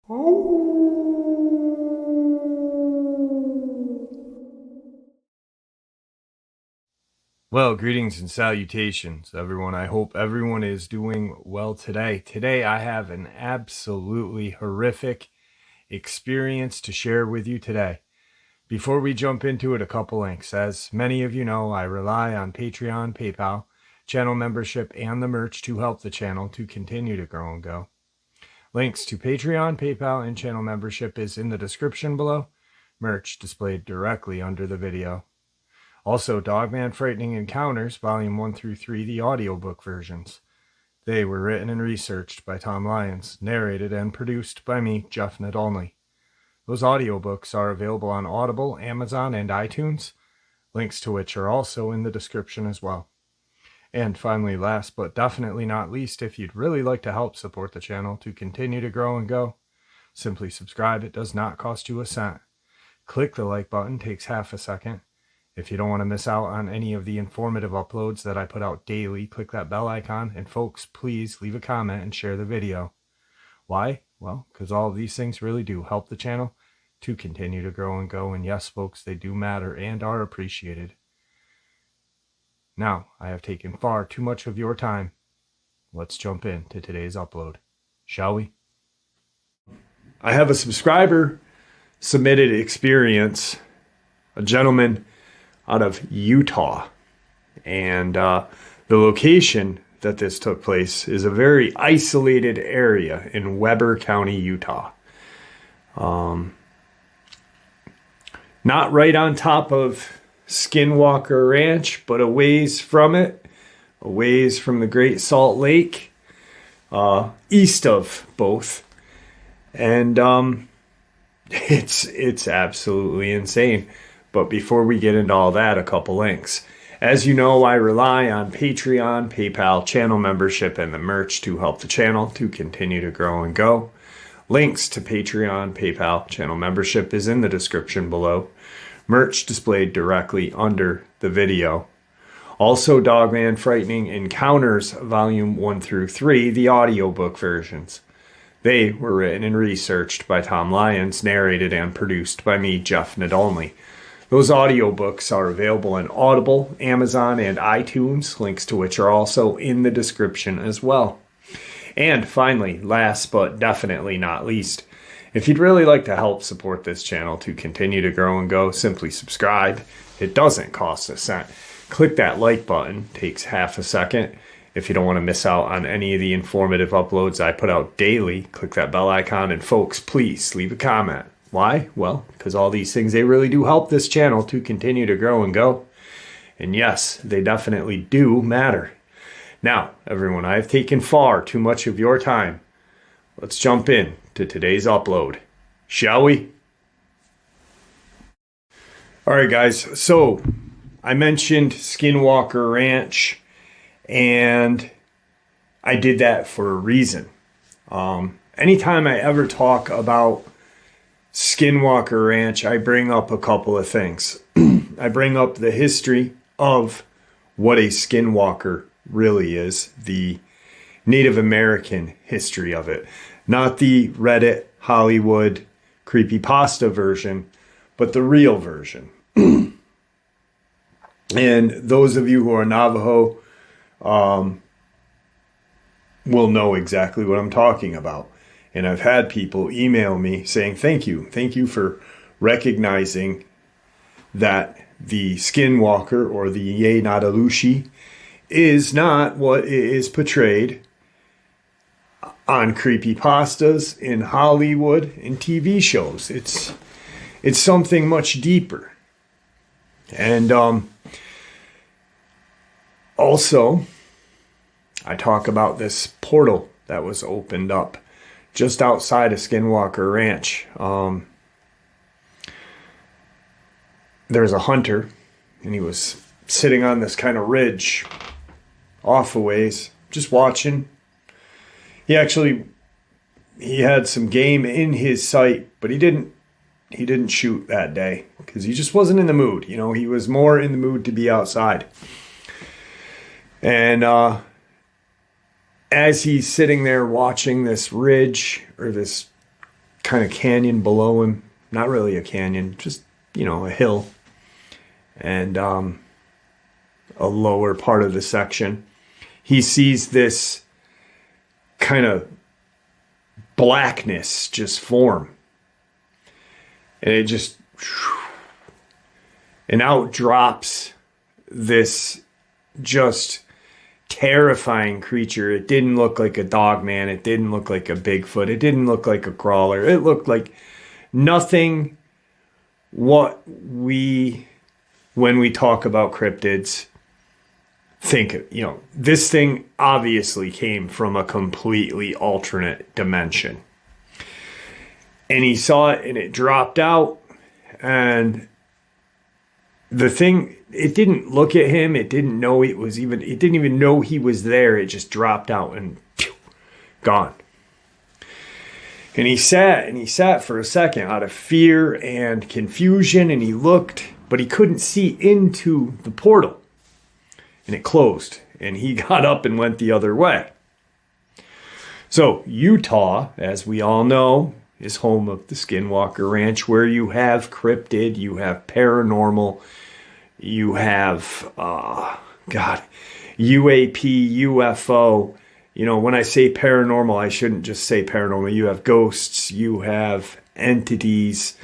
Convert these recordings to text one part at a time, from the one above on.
Well, greetings and salutations, everyone. I hope everyone is doing well today. Today, I have an absolutely horrific experience to share with you today. Before we jump into it, a couple links. As many of you know, I rely on Patreon, PayPal, channel membership, and the merch to help the channel to continue to grow and go. Links to Patreon, PayPal, and channel membership is in the description below. Merch displayed directly under the video. Also, Dogman Frightening Encounters, Volume 1 through 3, the audiobook versions. They were written and researched by Tom Lyons, narrated and produced by me, Jeff Nadolny. Those audiobooks are available on Audible, Amazon, and iTunes, links to which are also in the description as well. And finally, last but definitely not least, if you'd really like to help support the channel to continue to grow and go, simply subscribe. It does not cost you a cent. Click the like button, takes half a second. If you don't want to miss out on any of the informative uploads that I put out daily, click that bell icon. And folks, please leave a comment and share the video. Why? Well, because all of these things really do help the channel to continue to grow and go. And yes, folks, they do matter and are appreciated. Now, I have taken far too much of your time. Let's jump into today's upload, shall we? I have a subscriber submitted experience, a gentleman out of Utah, and the location that this took place is a very isolated area in Weber County, Utah. Not right on top of Skinwalker Ranch, but a ways from it, a ways from the Great Salt Lake, east of both, and it's absolutely insane. But before we get into all that, a couple links. As you know, I rely on Patreon, PayPal, channel membership, and the merch to help the channel to continue to grow and go. Links to Patreon, PayPal, channel membership is in the description below. Merch displayed directly under the video. Also, Dogman Frightening Encounters, Volume 1 through 3, the audiobook versions. They were written and researched by Tom Lyons, narrated and produced by me, Jeff Nadolny. Those audiobooks are available in Audible, Amazon, and iTunes, links to which are also in the description as well. And finally, last but definitely not least, if you'd really like to help support this channel to continue to grow and go, simply subscribe. It doesn't cost a cent. Click that like button, takes half a second. If you don't want to miss out on any of the informative uploads I put out daily, click that bell icon, and folks, please leave a comment. Why? Well, because all these things, they really do help this channel to continue to grow and go. And yes, they definitely do matter. Now, everyone, I have taken far too much of your time. Let's jump in to today's upload, shall we? All right, guys. So I mentioned Skinwalker Ranch, and I did that for a reason. Anytime I ever talk about Skinwalker Ranch, I bring up a couple of things. I bring up the history of what a skinwalker really is, the Native American history of it. Not the Reddit, Hollywood, creepypasta version, but the real version. And those of you who are Navajo will know exactly what I'm talking about. And I've had people email me saying, thank you for recognizing that the Skinwalker or the Yenadalushi is not what is portrayed on creepypastas, in Hollywood, in TV shows. It's something much deeper. And also, I talk about this portal that was opened up just outside of Skinwalker Ranch. There's a hunter, and he was sitting on this kind of ridge off a ways, just watching. He had some game in his sight, but he didn't shoot that day because he just wasn't in the mood. You know, he was more in the mood to be outside. And as he's sitting there watching this ridge or this kind of canyon below him. Not really a canyon, just, a hill. And a lower part of the section. He sees this kind of blackness just form. And it just... And out drops this just terrifying creature. It didn't look like a Dogman. It didn't look like a Bigfoot. It didn't look like a crawler. It looked like nothing what we, when we talk about cryptids, think, this thing obviously came from a completely alternate dimension. And he saw it and it dropped out, and the thing, it didn't look at him. It didn't know it didn't even know he was there. It just dropped out and gone. And he sat for a second out of fear and confusion, and he looked, but he couldn't see into the portal. And it closed, and he got up and went the other way. So Utah, as we all know, is home of the Skinwalker Ranch, where you have cryptid, you have paranormal, you have, UAP, UFO. When I say paranormal, I shouldn't just say paranormal. You have ghosts, you have entities.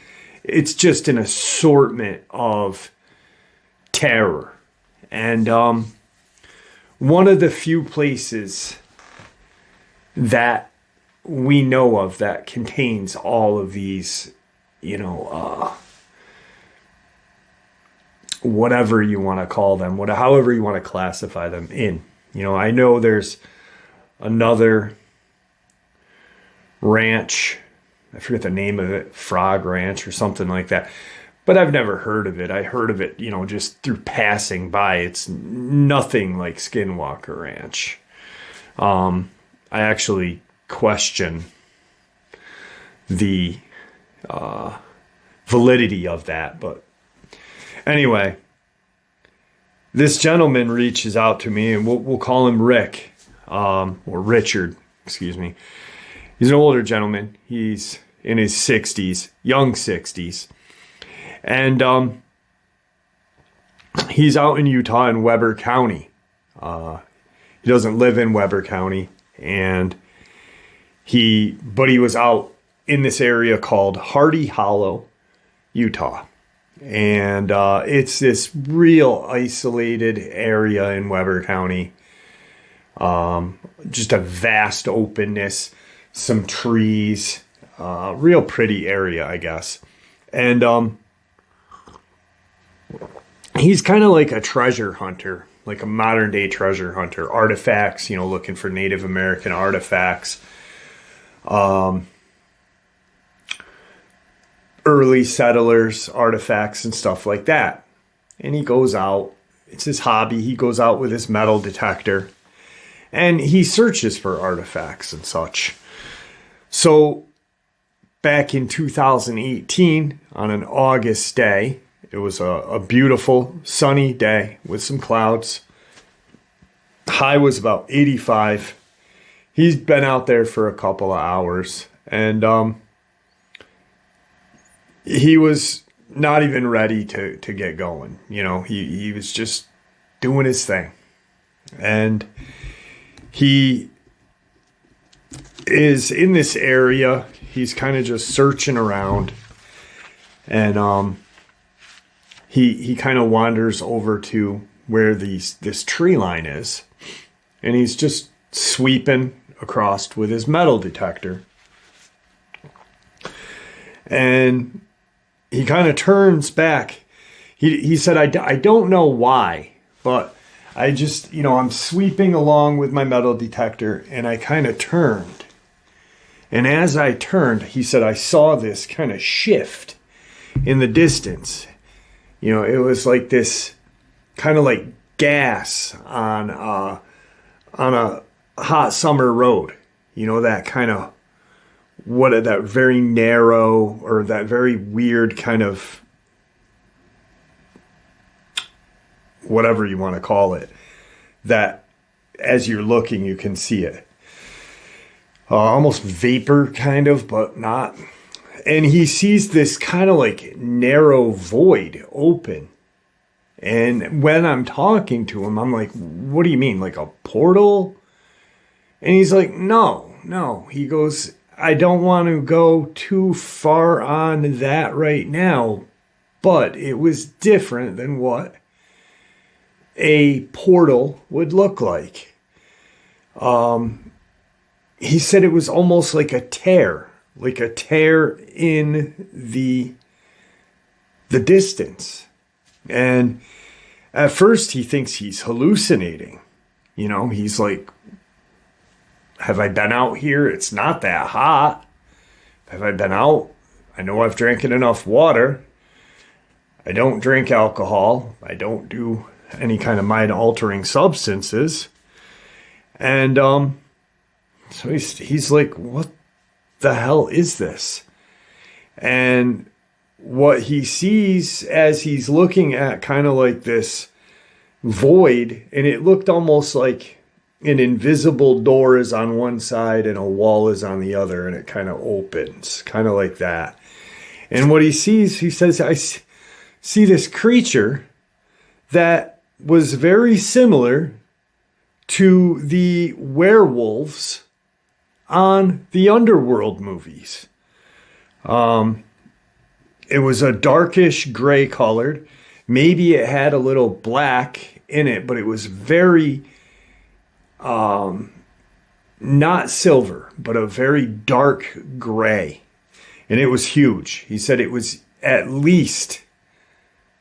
It's just an assortment of terror. And one of the few places that we know of that contains all of these, whatever you want to call them, however you want to classify them in. I know there's another ranch, I forget the name of it, Frog Ranch or something like that, but I've never heard of it. I heard of it, just through passing by. It's nothing like Skinwalker Ranch. I actually question the validity of that, but anyway, this gentleman reaches out to me, and we'll call him Rick, or Richard, excuse me. He's an older gentleman. He's in his 60s, young 60s. And he's out in Utah in Weber County. He doesn't live in Weber County, but he was out in this area called Hardy Hollow, Utah. And it's this real isolated area in Weber County. Just a vast openness, some trees, real pretty area, I guess. And he's kind of like a treasure hunter, like a modern day treasure hunter. Artifacts, looking for Native American artifacts. Early settlers, artifacts, and stuff like that. And he goes out. It's his hobby. He goes out with his metal detector, and he searches for artifacts and such. So back in 2018, on an August day, it was a beautiful sunny day with some clouds. High was about 85. He's been out there for a couple of hours, and he was not even ready to get going. He was just doing his thing. And he is in this area. He's kind of just searching around. And he kind of wanders over to where this tree line is. And he's just sweeping across with his metal detector. And he kind of turns back. He said, I don't know why, but I just, I'm sweeping along with my metal detector, and I kind of turned. And as I turned, he said, I saw this kind of shift in the distance. It was like this kind of like gas on a hot summer road. That kind of, that very narrow, or that very weird kind of, whatever you want to call it, that as you're looking, you can see it. Almost vapor kind of, but not. And he sees this kind of like narrow void open. And when I'm talking to him, I'm like, what do you mean? Like a portal? And he's like, no. He goes, I don't want to go too far on that right now, but it was different than what a portal would look like. He said it was almost like a tear in the distance. And at first he thinks he's hallucinating. You know, he's like, have I been out here? It's not that hot. Have I been out? I know I've drank enough water. I don't drink alcohol. I don't do any kind of mind-altering substances. And so he's like, what the hell is this? And what he sees as he's looking at kind of like this void, and it looked almost like an invisible door is on one side and a wall is on the other, and it kind of opens, kind of like that. And what he sees, he says, I see this creature that was very similar to the werewolves on the Underworld movies. It was a darkish gray colored. Maybe it had a little black in it, but it was very, not silver, but a very dark gray. And it was huge. He said it was at least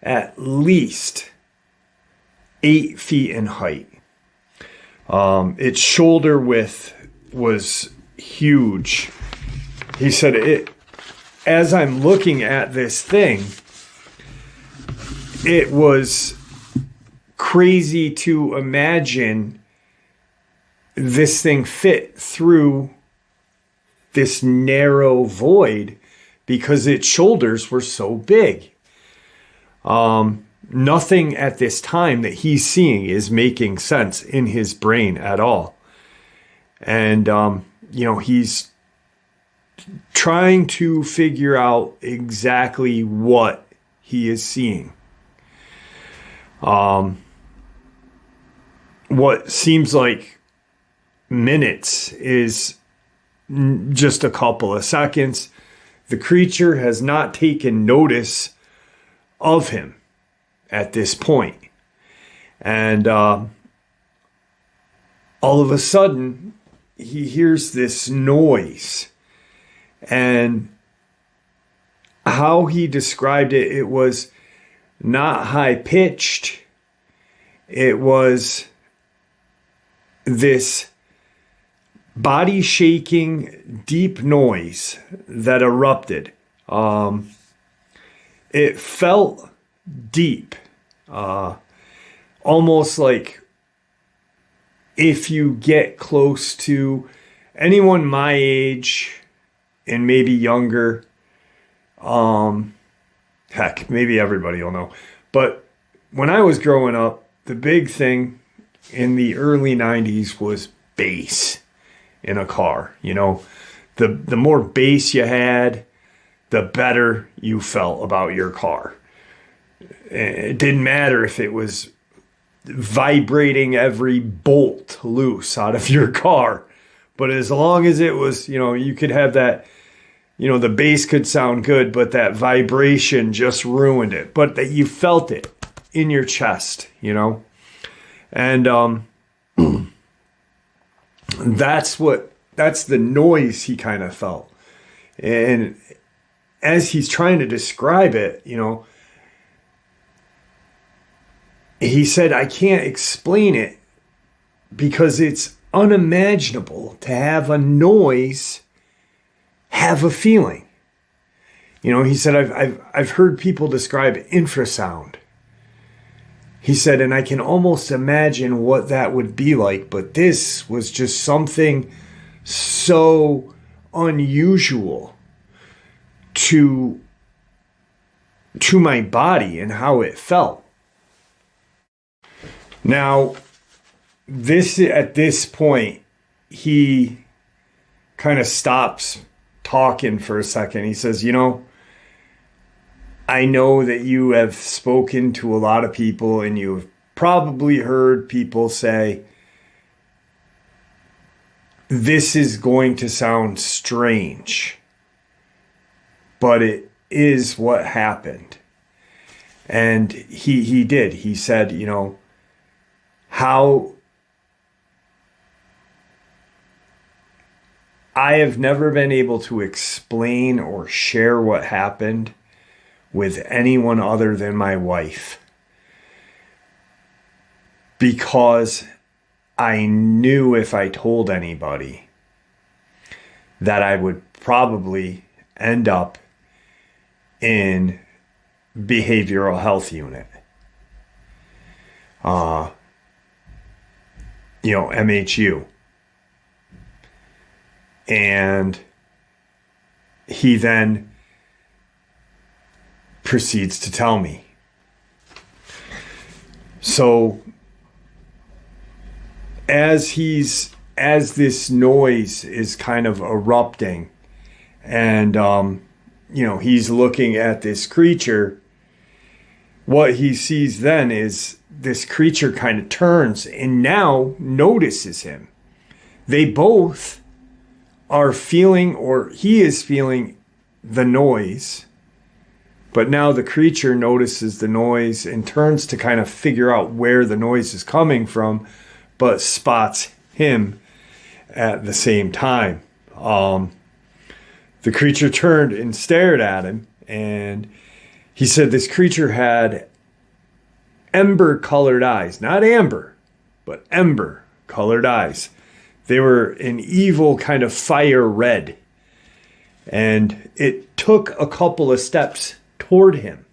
8 feet in height. Its shoulder width was huge. He said as I'm looking at this thing, it was crazy to imagine this thing fit through this narrow void because its shoulders were so big. Nothing at this time that he's seeing is making sense in his brain at all. And, he's trying to figure out exactly what he is seeing. What seems like minutes is just a couple of seconds. The creature has not taken notice of him at this point. And all of a sudden, he hears this noise. And how he described it, it was not high-pitched. It was this body-shaking, deep noise that erupted. It felt deep. Almost like if you get close to anyone my age and maybe younger, heck, maybe everybody will know. But when I was growing up, the big thing in the early 90s was bass in a car. You know, the more bass you had, the better you felt about your car. It didn't matter if it was vibrating every bolt loose out of your car. But as long as it was, you could have that, the bass could sound good, but that vibration just ruined it. But that you felt it in your chest, And that's the noise he kind of felt. And as he's trying to describe it, he said, I can't explain it because it's unimaginable to have a noise have a feeling. He said, I've heard people describe infrasound. He said, and I can almost imagine what that would be like, but this was just something so unusual to my body and how it felt. Now, at this point, he kind of stops talking for a second. He says, you know, I know that you have spoken to a lot of people and you've probably heard people say, this is going to sound strange, but it is what happened. And he did. He said, you know, how I have never been able to explain or share what happened with anyone other than my wife, because I knew if I told anybody that I would probably end up in behavioral health unit. MHU. And he then proceeds to tell me. So as this noise is kind of erupting and, he's looking at this creature, what he sees then is this creature kind of turns and now notices him. They both are feeling, or he is feeling, the noise, but now the creature notices the noise and turns to kind of figure out where the noise is coming from, but spots him at the same time. The creature turned and stared at him, and he said this creature had ember-colored eyes. Not amber, but ember-colored eyes. They were an evil kind of fire red. And it took a couple of steps toward him.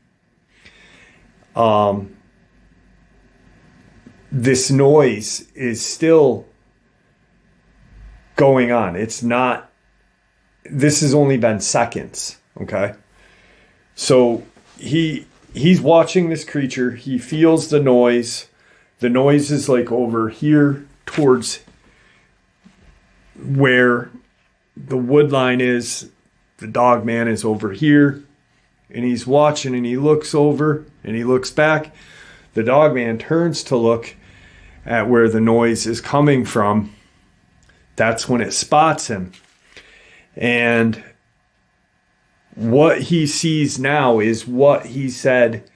This noise is still going on. This has only been seconds, okay? So he's watching this creature. He feels the noise. The noise is like over here towards where the wood line is. The Dogman is over here, and he's watching, and he looks over and he looks back. The Dogman turns to look at where the noise is coming from. That's when it spots him. And what he sees now is what he said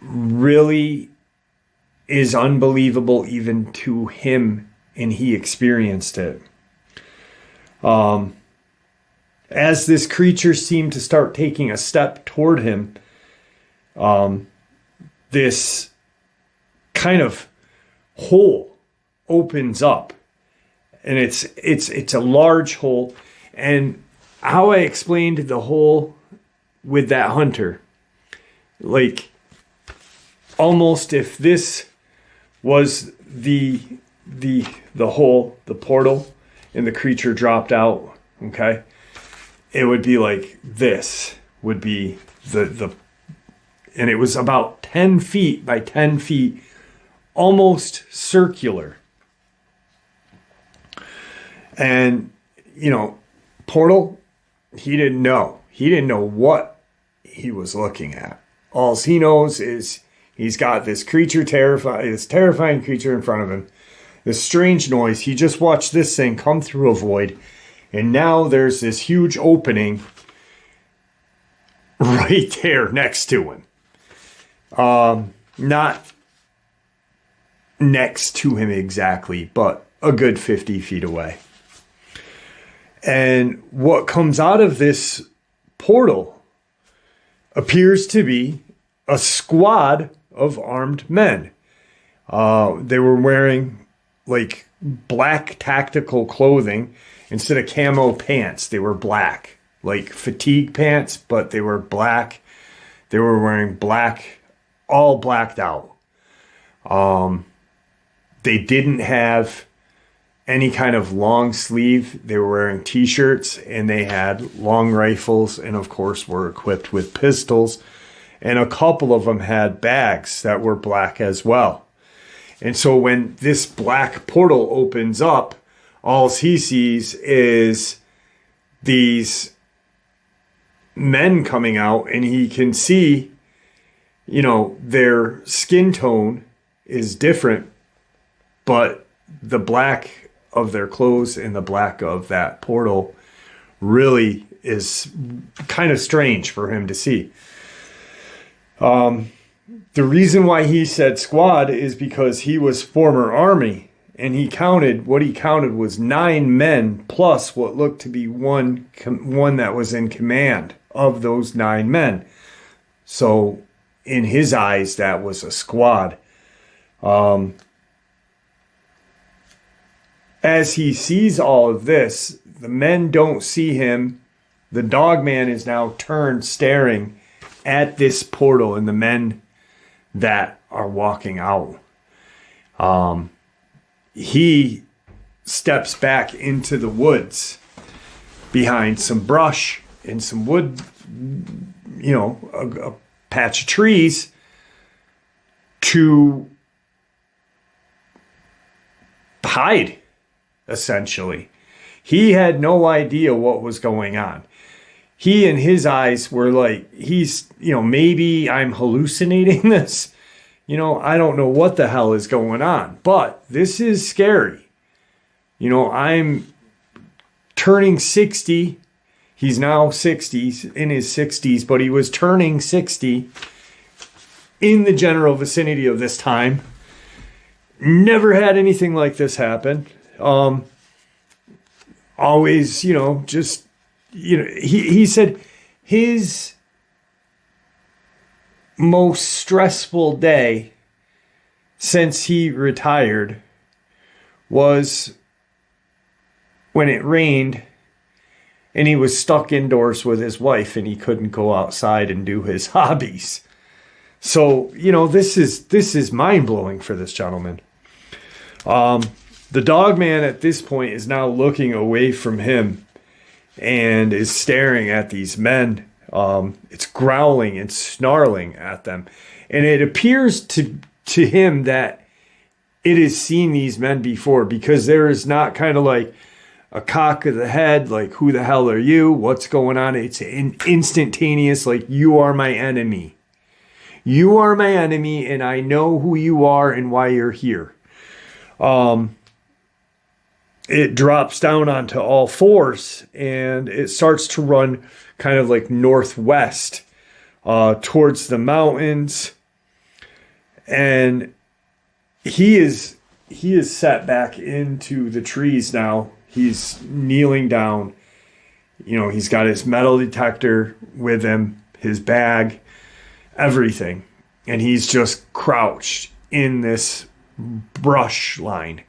really is unbelievable even to him, and he experienced it. As this creature seemed to start taking a step toward him, this kind of hole opens up, and it's a large hole. And how I explained the hole with that hunter, like almost if this was the hole, the portal, and the creature dropped out, okay, it would be like this would be and it was about 10 feet by 10 feet, almost circular. And, portal, he didn't know. He didn't know what he was looking at. All he knows is he's got this terrifying creature in front of him. This strange noise. He just watched this thing come through a void. And now there's this huge opening right there next to him. Not next to him exactly, but a good 50 feet away. And what comes out of this portal appears to be a squad of armed men. They were wearing like black tactical clothing. Instead of camo pants, they were black, like fatigue pants, but they were black. They were wearing black, all blacked out. They didn't have any kind of long sleeve. They were wearing t-shirts, and they had long rifles, and of course were equipped with pistols. And a couple of them had bags that were black as well. And so when this black portal opens up, all he sees is these men coming out, and he can see, you know, their skin tone is different, but the black of their clothes and the black of that portal really is kind of strange for him to see. The reason why he said squad is because he was former Army, and what he counted was 9 men plus what looked to be one that was in command of those 9 men. So in his eyes, that was a squad. As he sees all of this, the men don't see him. The Dogman is now turned staring at this portal and the men that are walking out. He steps back into the woods behind some brush and some wood, you know, a patch of trees to hide, essentially. He had no idea what was going on. He and his eyes were like, he's, you know, maybe I'm hallucinating this. You know, I don't know what the hell is going on, but this is scary. You know, I'm turning 60. He's now 60s, in his 60s, but he was turning 60 in the general vicinity of this time. Never had anything like this happen. Always, you know, just, you know, he said his most stressful day since he retired was when it rained and he was stuck indoors with his wife and he couldn't go outside and do his hobbies. So, you know, this is mind-blowing for this gentleman. The Dogman at this point is now looking away from him and is staring at these men. It's growling and snarling at them. And it appears to him that it has seen these men before, because there is not kind of like a cock of the head, like, who the hell are you? What's going on? It's instantaneous, like, you are my enemy. You are my enemy, and I know who you are and why you're here. It drops down onto all fours, and it starts to run kind of like northwest towards the mountains. And he is set back into the trees now. He's kneeling down. You know, he's got his metal detector with him, his bag, everything. And he's just crouched in this brush line.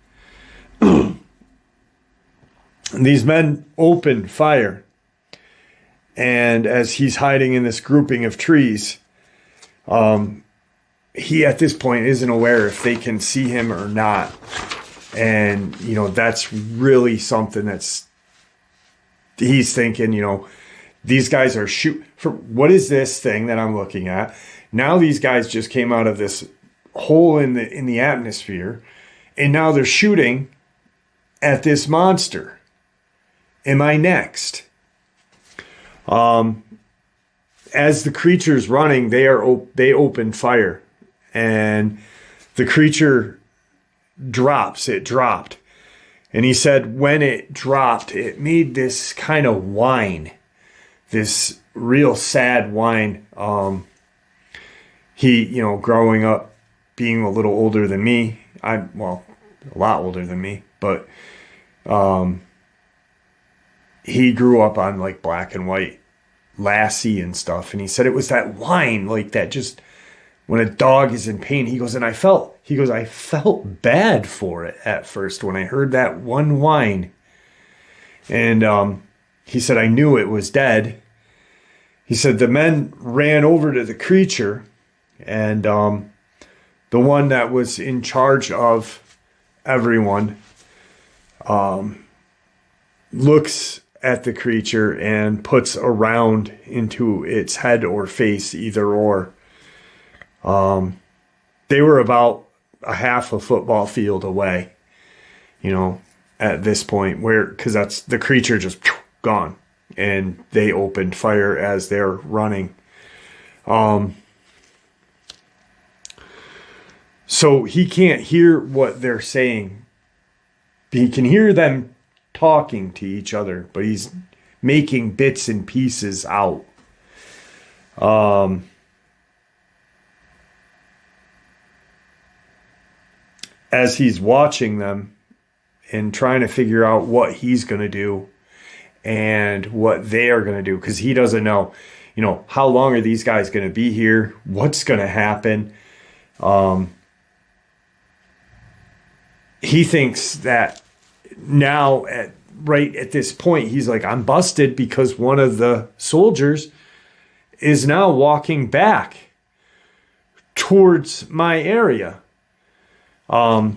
These men open fire. And as he's hiding in this grouping of trees, he at this point isn't aware if they can see him or not. And, you know, that's really something he's thinking, you know, these guys are what is this thing that I'm looking at? Now these guys just came out of this hole in the atmosphere, and now they're shooting at this monster. Am I next? As the creature's running, they open fire, and the creature drops. It dropped. And he said when it dropped, it made this kind of whine, this real sad whine. He, you know, growing up, being a little older than me, a lot older than me, but he grew up on like black and white Lassie and stuff. And he said it was that whine, like that, just when a dog is in pain. He goes, I felt bad for it at first when I heard that one whine. And he said, I knew it was dead. He said the men ran over to the creature, and the one that was in charge of everyone looks at the creature and puts a round into its head or face, either or. They were about a half a football field away, you know, at this point, where, because that's the creature just gone, and they opened fire as they're running. So he can't hear what they're saying. He can hear them talking to each other, but he's making bits and pieces out. As he's watching them and trying to figure out what he's going to do and what they are going to do, because he doesn't know, how long are these guys going to be here? What's going to happen? He thinks that now, right at this point, he's like, I'm busted, because one of the soldiers is now walking back towards my area. As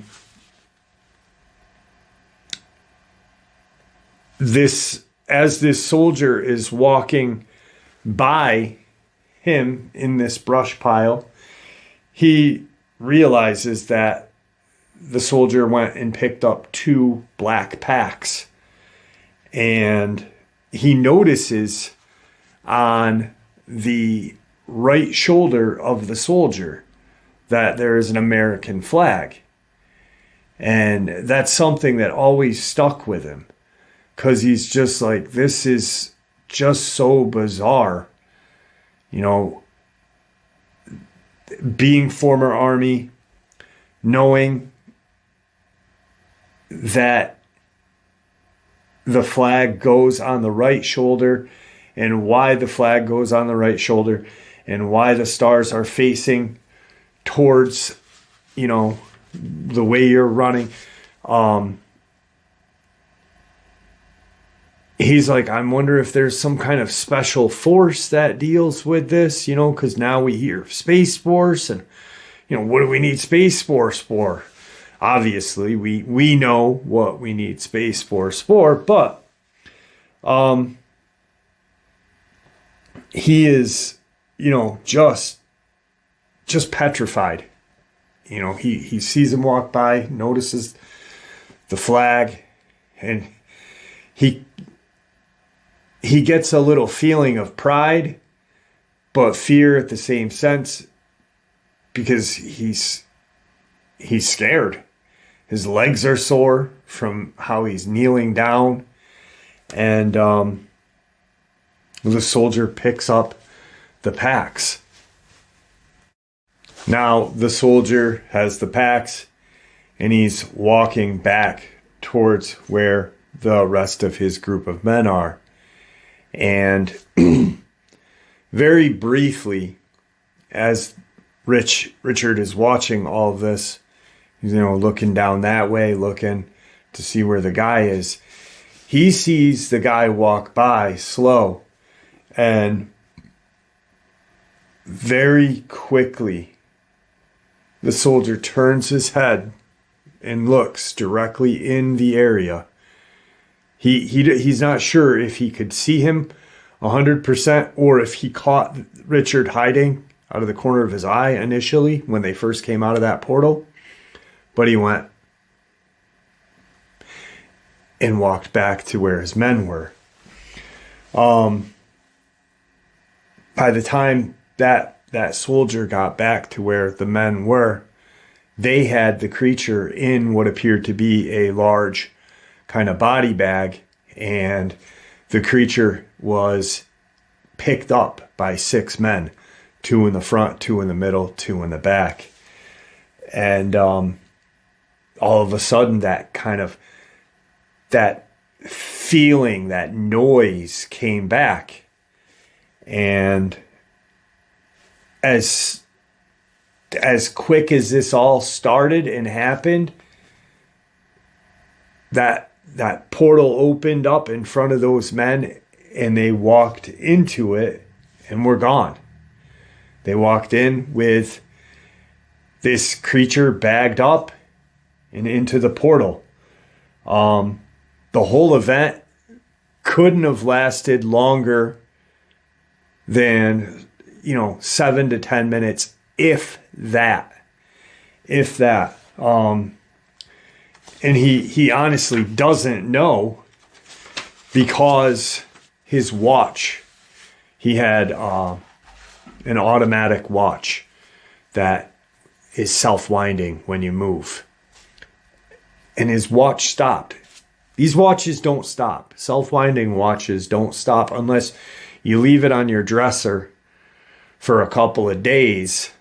this soldier is walking by him in this brush pile, he realizes that the soldier went and picked up 2 black packs, and he notices on the right shoulder of the soldier that there is an American flag. And that's something that always stuck with him, because he's just like, this is just so bizarre. Being former Army, knowing that the flag goes on the right shoulder, and why the flag goes on the right shoulder, and why the stars are facing towards, the way you're running. He's like, I wonder if there's some kind of special force that deals with this, because now we hear Space Force, and, what do we need Space Force for? Obviously, we know what we need Space Force for, but he is, just petrified. He sees him walk by, notices the flag, and he gets a little feeling of pride, but fear at the same sense, because he's scared. His legs are sore from how he's kneeling down, and the soldier picks up the packs. Now the soldier has the packs, and he's walking back towards where the rest of his group of men are. And very briefly, as Richard is watching all of this, he's, looking down that way, looking to see where the guy is. He sees the guy walk by slow, and very quickly, the soldier turns his head and looks directly in the area. He's not sure if he could see him 100% or if he caught Richard hiding out of the corner of his eye initially when they first came out of that portal. But he went and walked back to where his men were. By the time that soldier got back to where the men were, they had the creature in what appeared to be a large kind of body bag, and the creature was picked up by 6 men, 2 in the front, 2 in the middle, 2 in the back. And all of a sudden, that feeling, that noise came back. And as quick as this all started and happened, that portal opened up in front of those men, and they walked into it and were gone. They walked in with this creature bagged up and into the portal. The whole event couldn't have lasted longer than 7 to 10 minutes, if that. And he honestly doesn't know, because his watch, he had an automatic watch that is self-winding when you move. And his watch stopped. These watches don't stop. Self-winding watches don't stop unless you leave it on your dresser for a couple of days.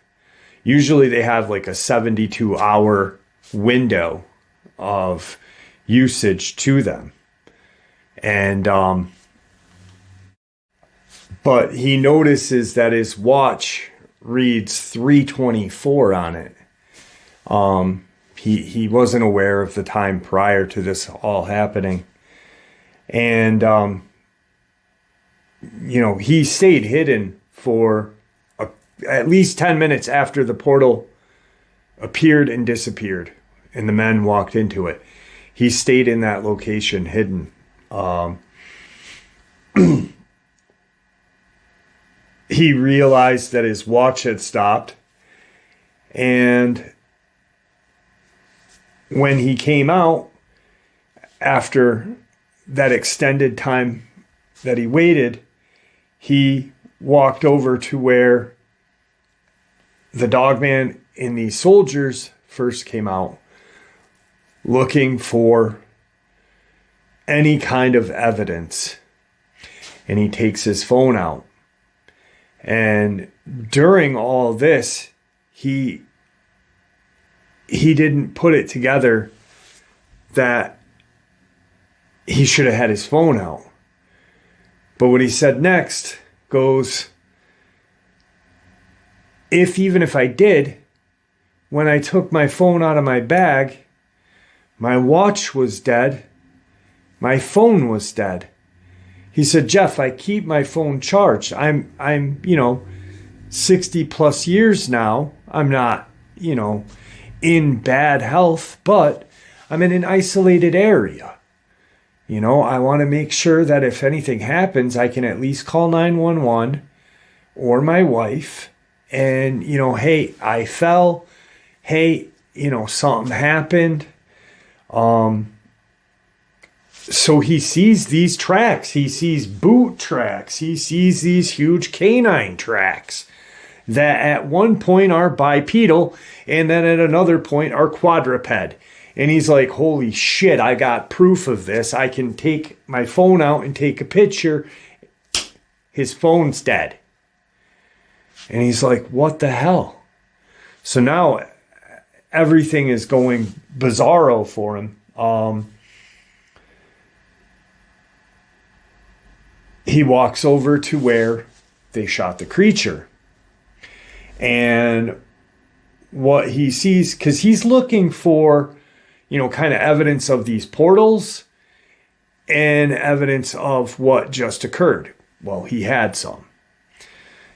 Usually they have like a 72-hour window of usage to them. And but he notices that his watch reads 3:24 on it. He wasn't aware of the time prior to this all happening. And he stayed hidden for at least 10 minutes after the portal appeared and disappeared and the men walked into it. He stayed in that location hidden. He realized that his watch had stopped, and when he came out after that extended time that he waited, he walked over to where the Dogman and these soldiers first came out, looking for any kind of evidence. And he takes his phone out. And during all this, he didn't put it together that he should have had his phone out. But what he said next goes, even if I did, when I took my phone out of my bag, my watch was dead. My phone was dead. He said, Jeff, I keep my phone charged. I'm 60 plus years now. I'm not, in bad health, but I'm in an isolated area. I want to make sure that if anything happens, I can at least call 911 or my wife and, hey, I fell. Hey, something happened. So he sees these tracks. He sees boot tracks. He sees these huge canine tracks that at one point are bipedal and then at another point are quadruped. And he's like, holy shit, I got proof of this. I can take my phone out and take a picture. His phone's dead. And he's like, what the hell? So now everything is going bizarro for him. He walks over to where they shot the creature. And what he sees, because he's looking for, kind of evidence of these portals and evidence of what just occurred. Well, he had some.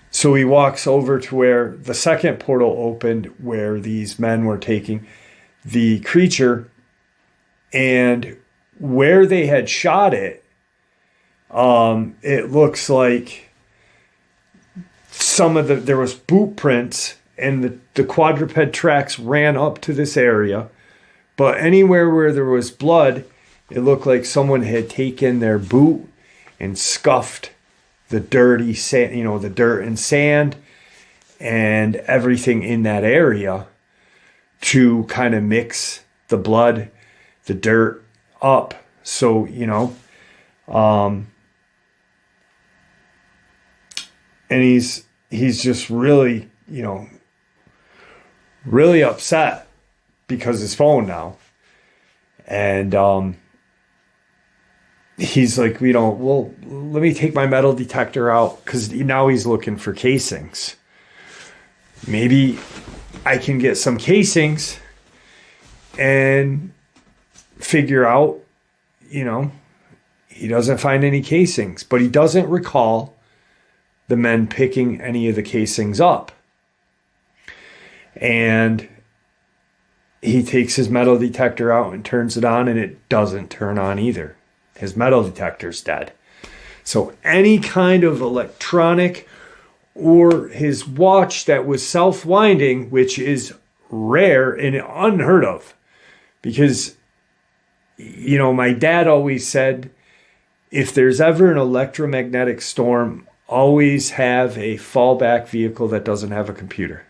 So he walks over to where the second portal opened, where these men were taking the creature, and where they had shot it, it looks like there was boot prints and the quadruped tracks ran up to this area. But anywhere where there was blood, it looked like someone had taken their boot and scuffed the dirty sand, the dirt and sand and everything in that area to kind of mix the blood, the dirt up. So, and he's just really, really upset because his phone now. And he's like, well, let me take my metal detector out, because now he's looking for casings. Maybe I can get some casings and figure out, he doesn't find any casings, but he doesn't recall the men picking any of the casings up. And he takes his metal detector out and turns it on, and it doesn't turn on either. His metal detector's dead. So any kind of electronic, or his watch that was self-winding, which is rare and unheard of, because my dad always said, if there's ever an electromagnetic storm, always have a fallback vehicle that doesn't have a computer,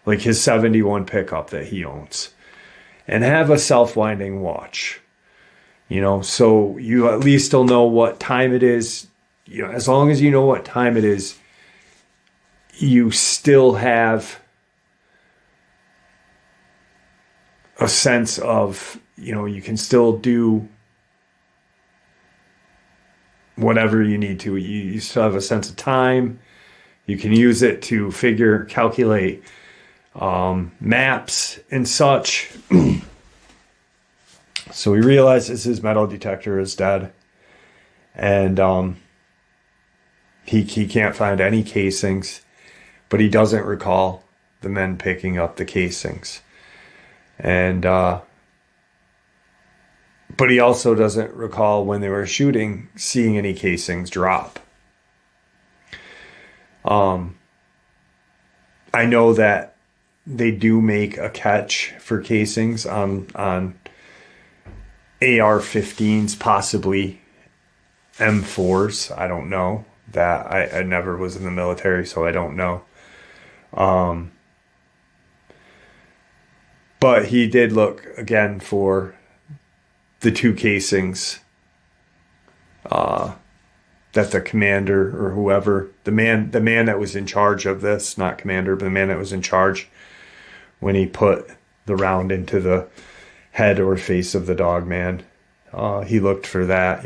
like his 71 pickup that he owns, and have a self-winding watch, so you at least will know what time it is. As long as you know what time it is, you still have a sense of, you can still do whatever you need to. You still have a sense of time. You can use it to calculate maps and such. So he realizes his metal detector is dead, and he can't find any casings, but he doesn't recall the men picking up the casings. And but he also doesn't recall when they were shooting seeing any casings drop. I know that they do make a catch for casings on AR-15s, possibly M4s. I don't know that. I never was in the military, so I don't know. But he did look again for the two casings that the commander or whoever, the man that was in charge of this, not commander, but the man that was in charge when he put the round into the head or face of the Dogman, he looked for that,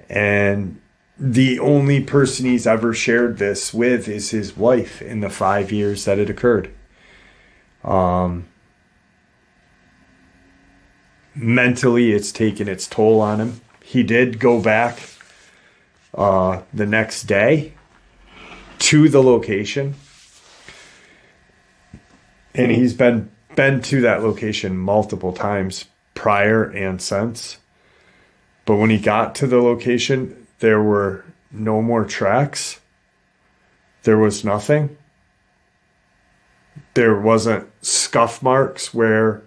and the only person he's ever shared this with is his wife in the 5 years that it occurred. Mentally, it's taken its toll on him. He did go back the next day to the location, and he's been to that location multiple times prior and since. But when he got to the location, there were no more tracks. There was nothing. There wasn't scuff marks where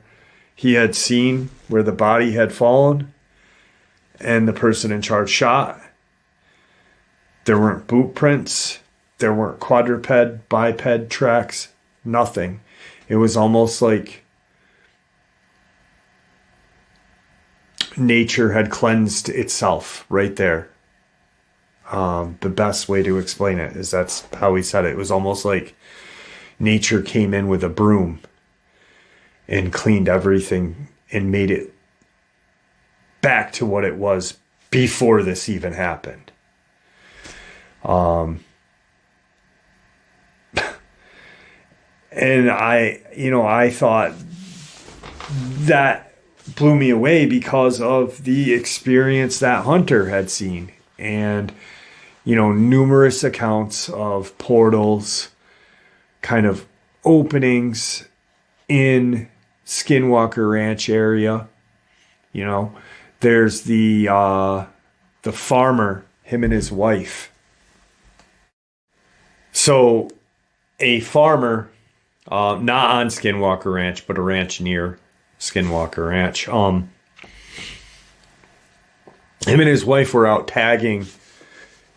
he had seen where the body had fallen and the person in charge shot. There weren't boot prints. There weren't quadruped, biped tracks. Nothing. It was almost like nature had cleansed itself right there. The best way to explain it is that's how he said it. It was almost like nature came in with a broom and cleaned everything and made it back to what it was before this even happened. And I thought that blew me away because of the experience that Hunter had seen, and numerous accounts of portals, kind of openings in Skinwalker Ranch area. There's the farmer, him and his wife. So a farmer, not on Skinwalker Ranch, but a ranch near Skinwalker Ranch. Him and his wife were out tagging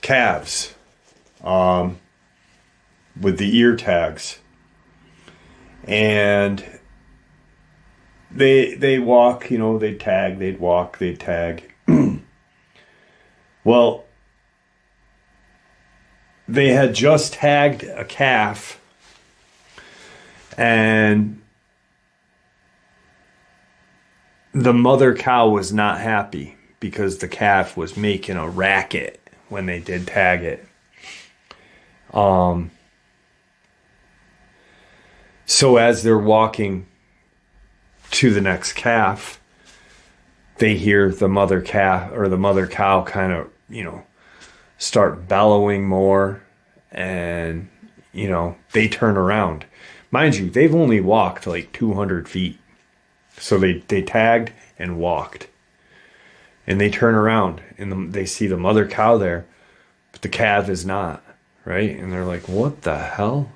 calves with the ear tags. And they walk, they'd tag, they'd walk, they'd tag. Well, they had just tagged a calf, and the mother cow was not happy because the calf was making a racket when they did tag it. So as they're walking to the next calf, they hear the mother calf or the mother cow kind of, start bellowing more, and, they turn around. Mind you, they've only walked like 200 feet. So they tagged and walked. And they turn around and they see the mother cow there, but the calf is not, right? And they're like, what the hell?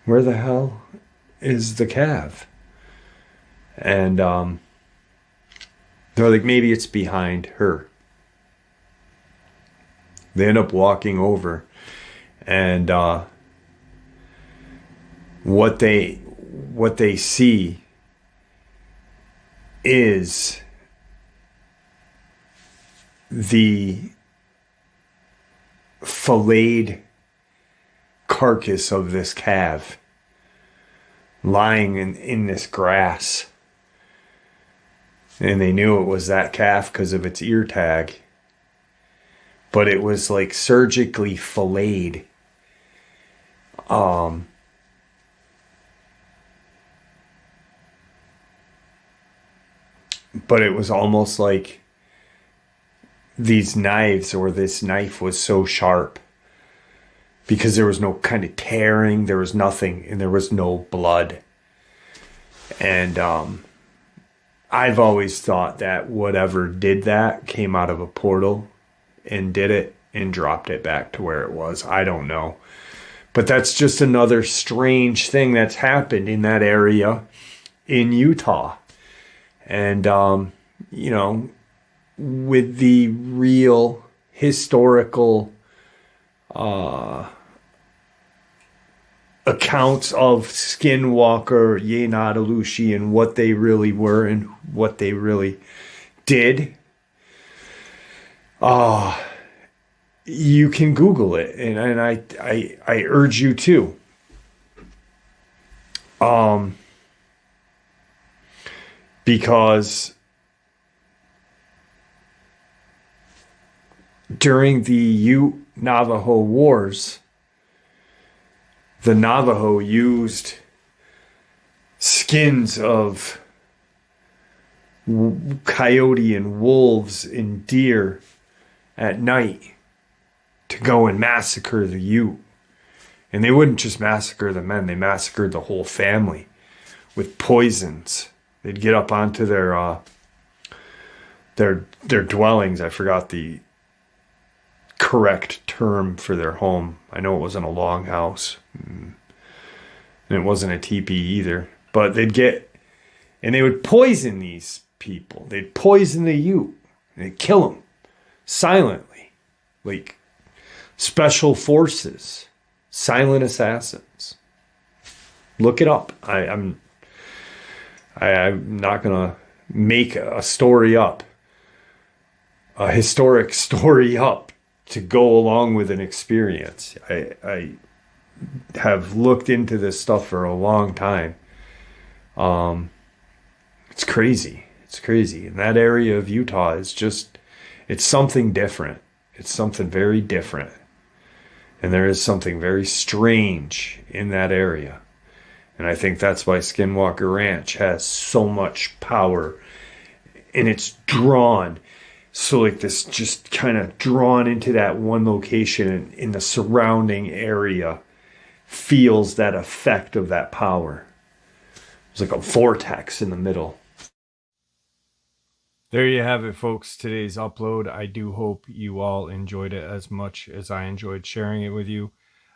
Where the hell is the calf? And They're like, maybe it's behind her. They end up walking over, and what they see is the filleted carcass of this calf lying in this grass. And they knew it was that calf because of its ear tag. But it was like surgically filleted. But it was almost like these knives, or this knife was so sharp, because there was no kind of tearing, there was nothing, and there was no blood. And I've always thought that whatever did that came out of a portal and did it and dropped it back to where it was. I don't know. But that's just another strange thing that's happened in that area in Utah. And, you know, with the real historical accounts of Skinwalker, Yenadalushi, and what they really were and what they really did. You can Google it, and I urge you to. Because during the Ute-Navajo Wars, the Navajo used skins of coyote and wolves and deer at night to go and massacre the Ute. And they wouldn't just massacre the men, they massacred the whole family with poisons. They'd get up onto their dwellings. I forgot the correct term for their home. I know it wasn't a longhouse, and it wasn't a teepee either. But they'd get, and they would poison these people. They'd poison the Ute. And they'd kill them silently, like special forces, silent assassins. Look it up. I'm not gonna make a story up, a historic story up, to go along with an experience. I have looked into this stuff for a long time. It's crazy. It's crazy. And that area of Utah is just, it's something different. It's something very different. And there is something very strange in that area. And I think that's why Skinwalker Ranch has so much power. And it's drawn. So like this, just kind of drawn into that one location, and in the surrounding area feels that effect of that power. It's like a vortex in the middle. There you have it, folks. Today's upload. I do hope you all enjoyed it as much as I enjoyed sharing it with you.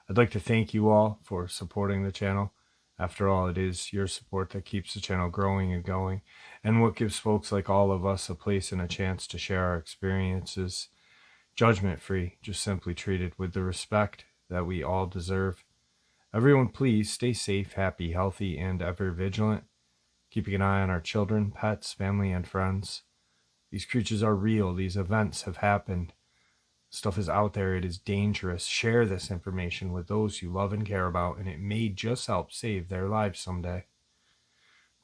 I'd like to thank you all for supporting the channel. After all, it is your support that keeps the channel growing and going, and what gives folks like all of us a place and a chance to share our experiences, judgment-free, just simply treated with the respect that we all deserve. Everyone, please stay safe, happy, healthy, and ever vigilant, keeping an eye on our children, pets, family, and friends. These creatures are real. These events have happened. Stuff is out there. It is dangerous. Share this information with those you love and care about, and it may just help save their lives someday.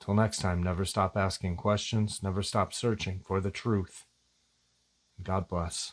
Till next time, never stop asking questions. Never stop searching for the truth. God bless.